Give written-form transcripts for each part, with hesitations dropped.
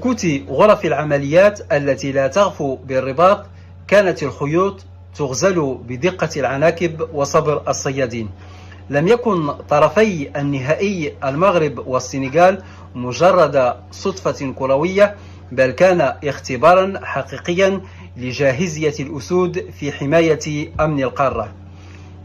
سكوت غرف العمليات التي لا تغفو بالرباط كانت الخيوط تغزل بدقة العناكب وصبر الصيادين. لم يكن طرفي النهائي المغرب والسنغال مجرد صدفة كروية، بل كان اختبارا حقيقيا لجاهزية الأسود في حماية أمن القارة.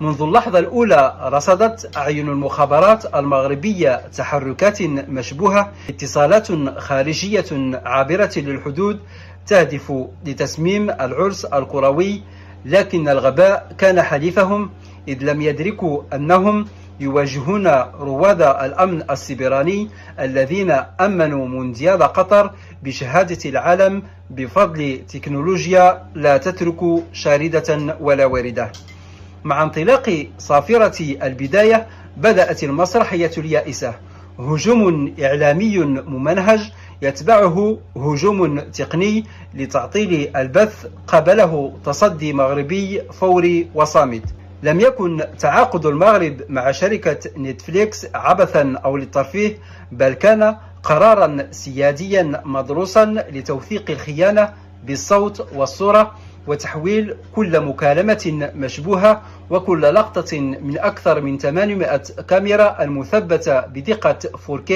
منذ اللحظة الأولى رصدت أعين المخابرات المغربية تحركات مشبوهة، اتصالات خارجية عابرة للحدود تهدف لتسميم العرس الكروي، لكن الغباء كان حليفهم، إذ لم يدركوا أنهم يواجهون رواد الأمن السبراني الذين أمنوا مونديال قطر بشهادة العالم بفضل تكنولوجيا لا تترك شاردة ولا واردة. مع انطلاق صافرة البداية بدأت المسرحية اليائسة، هجوم إعلامي ممنهج يتبعه هجوم تقني لتعطيل البث، قبله تصدي مغربي فوري وصامت. لم يكن تعاقد المغرب مع شركة نتفليكس عبثا أو للترفيه، بل كان قرارا سياديا مدروسا لتوثيق الخيانة بالصوت والصورة، وتحويل كل مكالمة مشبوهة وكل لقطة من أكثر من 800 كاميرا المثبتة بدقة 4K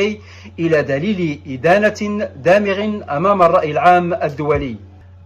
إلى دليل إدانة دامغ أمام الرأي العام الدولي.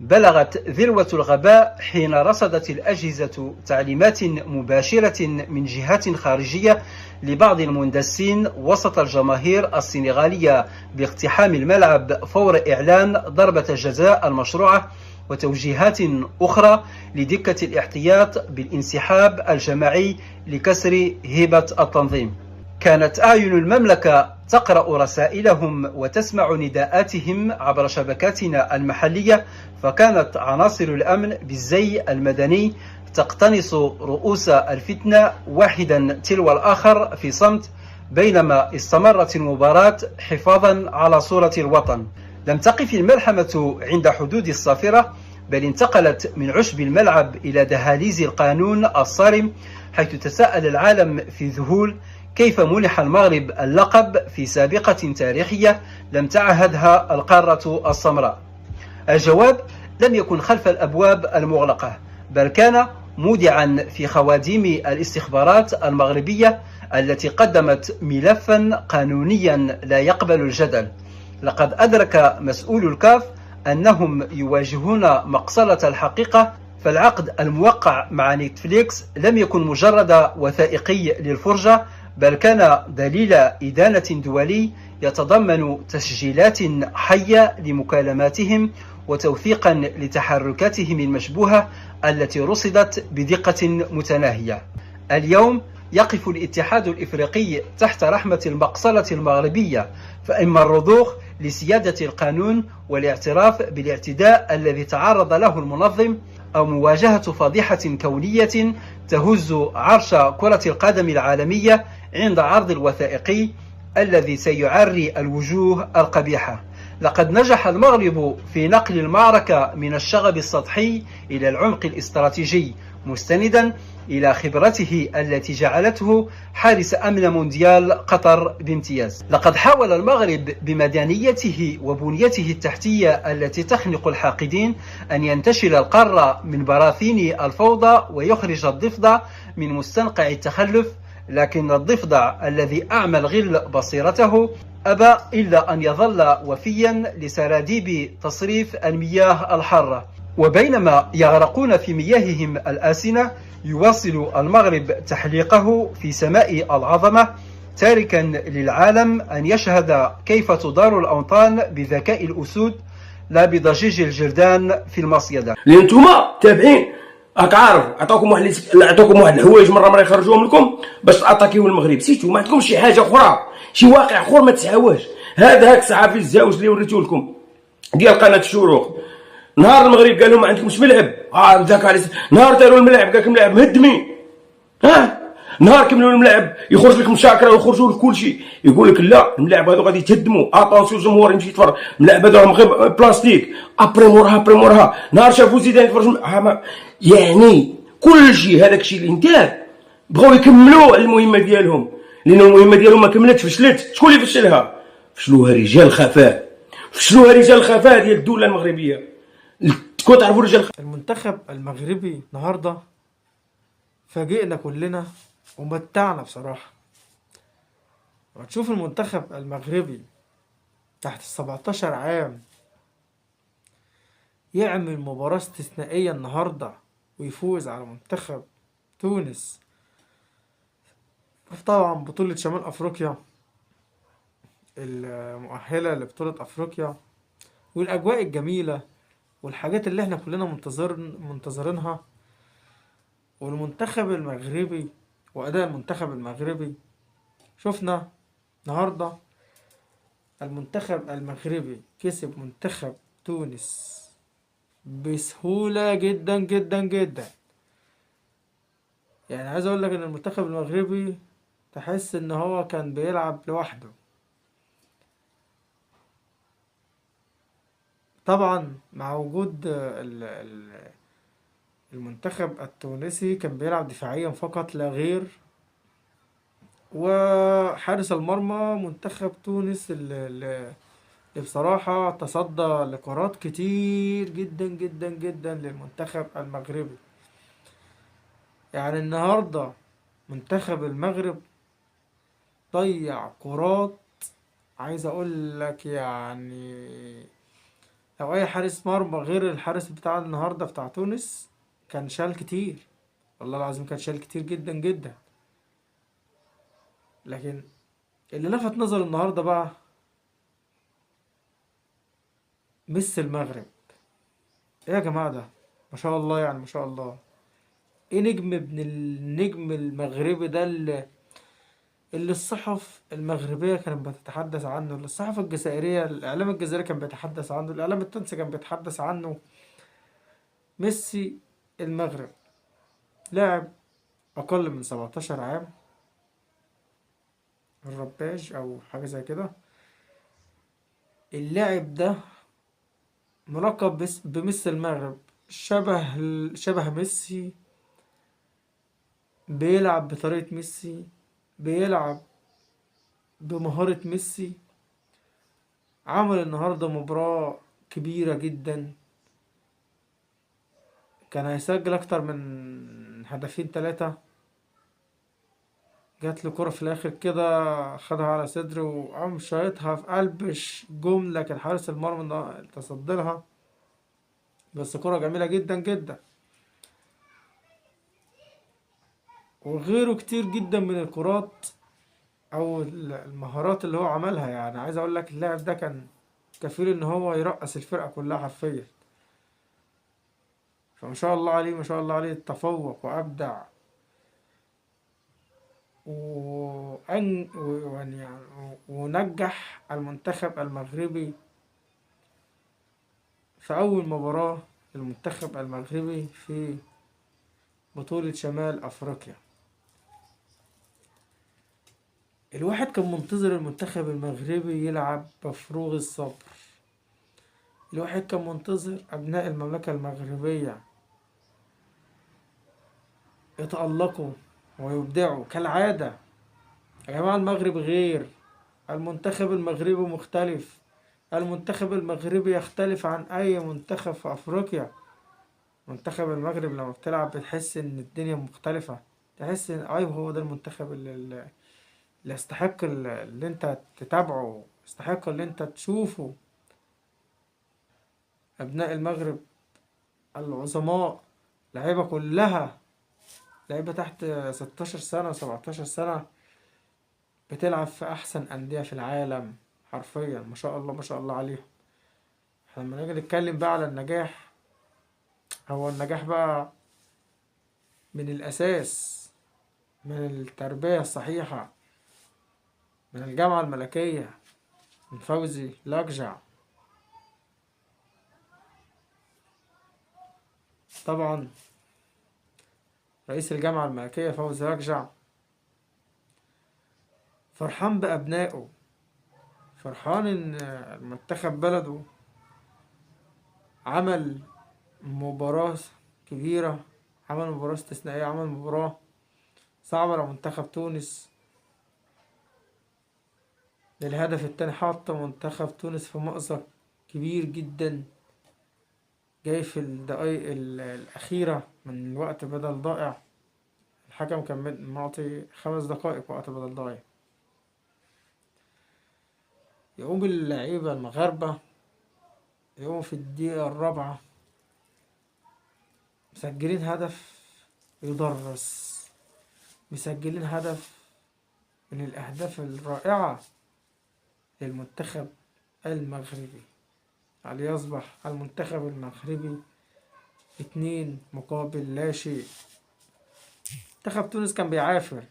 بلغت ذروة الغباء حين رصدت الأجهزة تعليمات مباشرة من جهات خارجية لبعض المندسين وسط الجماهير السنغالية باقتحام الملعب فور إعلان ضربة الجزاء المشروعة، وتوجيهات أخرى لدكة الاحتياط بالانسحاب الجماعي لكسر هيبة التنظيم. كانت أعين المملكة تقرأ رسائلهم وتسمع نداءاتهم عبر شبكاتنا المحلية، فكانت عناصر الأمن بالزي المدني تقتنص رؤوس الفتنة واحدا تلو الآخر في صمت، بينما استمرت المباراة حفاظا على صورة الوطن. لم تقف الملحمة عند حدود الصافرة، بل انتقلت من عشب الملعب إلى دهاليز القانون الصارم، حيث تساءل العالم في ذهول كيف منح المغرب اللقب في سابقة تاريخية لم تعهدها القارة السمراء. الجواب لم يكن خلف الأبواب المغلقة، بل كان مودعا في خواديم الاستخبارات المغربية التي قدمت ملفا قانونيا لا يقبل الجدل. لقد أدرك مسؤول الكاف أنهم يواجهون مقصلة الحقيقة، فالعقد الموقع مع نتفليكس لم يكن مجرد وثائقي للفرجة، بل كان دليل إدانة دولي يتضمن تسجيلات حية لمكالماتهم وتوثيقا لتحركاتهم المشبوهة التي رصدت بدقة متناهية. اليوم يقف الاتحاد الإفريقي تحت رحمة المقصلة المغربية، فإما الرضوخ لسيادة القانون والاعتراف بالاعتداء الذي تعرض له المنظم، أو مواجهة فضيحة كونية تهز عرش كرة القدم العالمية عند عرض الوثائقي الذي سيعري الوجوه القبيحة. لقد نجح المغرب في نقل المعركة من الشغب السطحي إلى العمق الاستراتيجي، مستندا إلى خبرته التي جعلته حارس أمن مونديال قطر بامتياز. لقد حاول المغرب بمدنيته وبنيته التحتية التي تخنق الحاقدين أن ينتشل القارة من براثين الفوضى ويخرج الضفدع من مستنقع التخلف، لكن الضفدع الذي أعمى الغل بصيرته أبى إلا أن يظل وفيا لسراديب تصريف المياه الحارة. وبينما يغرقون في مياههم الآسنة، يواصل المغرب تحليقه في سماء العظمة، تاركا للعالم أن يشهد كيف تدار الأوطان بذكاء الأسود لا بضجيج الجلدان في المصيدة. لأن نتوما تابعين راك عارف عطاكم واحد الحوايج مره يخرجوهم لكم باش تاتاكيو المغرب، سيتو ما عندكمش شي حاجه اخرى، شي واقع اخر ما تسعواش. هاك الصحافي الزاوج اللي وريته لكم ديال قناه الشروق، نهار المغرب قال لهم ما عندكمش ملعب، ذاك على نهار داروا الملعب قال لكم ملعب مهدمين، نهار كملوا الملعب يخرج لك مشاكره ويخرجوا لك كلشي، يقول لك لا الملاعب هذو غادي يتهدموا، اتونسيون الجمهور يمشي يتفرج، الملاعب هذو راهم غير بلاستيك، ابري مورها نهار شافوا زيدان يتفرج، يعني كلشي هذاك الشيء اللي انتهى بغاو يكملوا المهمه ديالهم، لان المهمه ديالهم ما كملتش، فشلت. شكون اللي فشلها؟ فشلوها رجال خفاء، شنو رجال الخفاء ديال الدوله المغربيه؟ تكون تعرفوا رجال الخفاء. المنتخب المغربي النهارده فاجئنا كلنا ومتعنا بصراحة. وتشوف المنتخب المغربي تحت 17 عام يعمل مباراة استثنائية النهاردة ويفوز على منتخب تونس في طبعا بطولة شمال أفريقيا المؤهلة لبطولة أفريقيا، والأجواء الجميلة والحاجات اللي احنا كلنا منتظرينها. والمنتخب المغربي وأداء المنتخب المغربي، شفنا النهاردة المنتخب المغربي كسب منتخب تونس بسهولة جدا جدا جدا. يعني عايز اقول لك ان المنتخب المغربي تحس ان هو كان بيلعب لوحده. طبعا مع وجود المنتخب التونسي كان بيلعب دفاعيا فقط لا غير. وحارس المرمى منتخب تونس اللي بصراحة تصدى لكرات كتير جدا جدا جدا للمنتخب المغربي. يعني النهاردة منتخب المغرب ضيع كرات، عايز اقول لك يعني لو اي حارس مرمى غير الحارس بتاع النهاردة بتاع تونس كان شال كتير، والله العظيم كان شال كتير جدا جدا. لكن اللي لفت نظر النهاردة بقى ميسي المغرب. ايه يا جماعة ده؟ ما شاء الله، يعني ما شاء الله. ايه نجم ابن النجم المغربي ده اللي الصحف المغربية كانت بتتحدث عنه، اللي الصحف الجزائرية الإعلام الجزائري كان بيتحدث عنه، الإعلام التونسي كان بيتحدث عنه. ميسي المغرب لاعب أقل من 17 عام، الرباج أو حاجة زي كده. اللاعب ده ملقب بميسي المغرب، شبه ميسي، بيلعب بطريقة ميسي، بيلعب بمهارة ميسي. عمل النهاردة مباراة كبيرة جدا، كان هيسجل أكتر من هدفين 3. جات له كرة في الآخر كده خدها على صدره وقام شايطها في قلب جم، لكن حارس المرمى تصدى لها. بس كرة جميلة جدا جدا. وغيره كتير جدا من الكرات أو المهارات اللي هو عملها. يعني عايز أقول لك اللاعب ده كان كفيل إن هو يرقص الفرقة كلها حرفيا. فما شاء الله عليه، ما شاء الله عليه، تفوق وأبدع. ونجح المنتخب المغربي في أول مباراة للمنتخب المغربي في بطولة شمال أفريقيا. الواحد كان منتظر المنتخب المغربي يلعب بفروغ الصبر. الواحد كان منتظر أبناء المملكة المغربية يتألقوا ويبدعوا كالعادة. يا جماعة المغرب غير، المنتخب المغربي مختلف. المنتخب المغربي يختلف عن أي منتخب في أفريقيا. منتخب المغرب لما بتلعب بتحس إن الدنيا مختلفة، تحس إن أيوه هو ده المنتخب اللي يستحق اللي أنت تتابعه، يستحق اللي أنت تشوفه. أبناء المغرب العظماء، لعيبة كلها لعيبة تحت 16 سنة 17 سنة، بتلعب في أحسن أندية في العالم حرفيا. ما شاء الله ما شاء الله عليهم. احنا لما نيجي نتكلم بقى على النجاح، هو النجاح بقى من الأساس، من التربية الصحيحة، من الجامعة الملكية، من فوزي لقجع. طبعا رئيس الجامعة الملكية فوزي لقجع فرحان بأبنائه، فرحان إن المنتخب بلده عمل مباراة كبيرة، عمل مباراة استثنائية، عمل مباراة صعبة لمنتخب تونس. للهدف التاني حط منتخب تونس في مأزق كبير جدا، جاي في الدقايق الأخيرة من الوقت بدل ضائع. الحكم كان معطي 5 دقائق وقت بدل ضايع. يقوم اللعيبة المغاربة يقوم في الدقيقة الرابعة مسجلين هدف يدرس، مسجلين هدف من الأهداف الرائعة للمنتخب المغربي، ليصبح المنتخب المغربي 2-1. منتخب تونس كان بيعافر،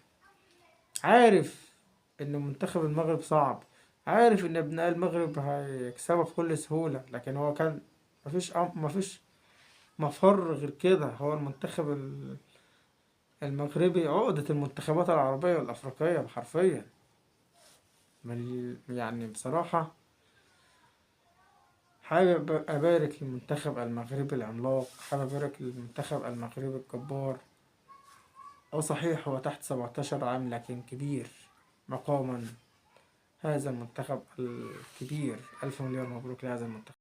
عارف ان منتخب المغرب صعب، عارف ان ابناء المغرب هيكسبوا بكل سهولة، لكن هو كان مفيش مفر غير كده. هو المنتخب المغربي عقدة المنتخبات العربية والأفريقية حرفيا. يعني بصراحة حابب أبارك للمنتخب المغربي العملاق، حابب أبارك للمنتخب المغربي الجبار. صحيح هو تحت 17 عام لكن كبير مقاما. هذا المنتخب الكبير، 1000 مليون مبروك لهذا المنتخب.